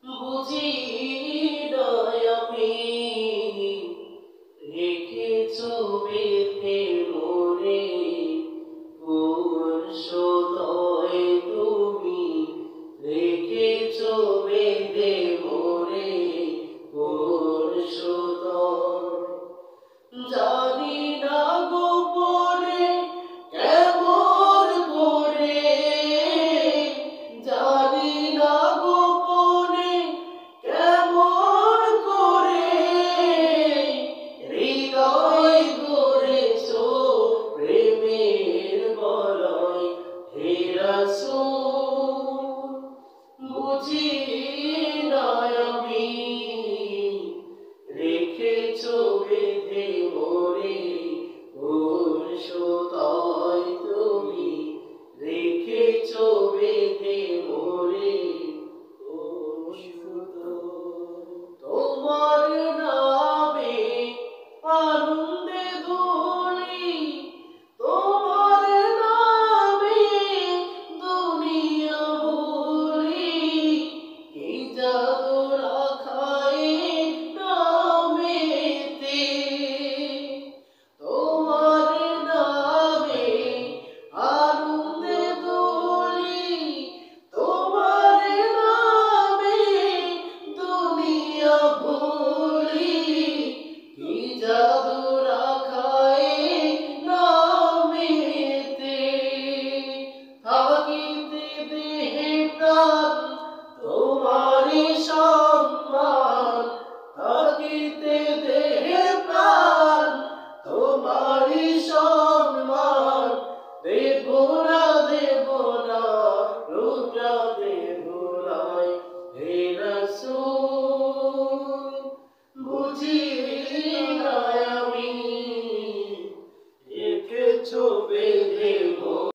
বুঝি নাই আমি রেখেছো বেঁধে মোরে কোন সদয় তুমি রেখেছো বেঁধে মোরে কোন সদয় জানি না গোপনে কেমন করে জানি না গোপনে কেমন করে হৃদয় গড়েছো প্রেমের বলয় হে রাসূল বুঝি নাই আমি রেখেছো বেঁধে মোরে কোন সদয় তুমি রেখেছো বেঁধে মোরে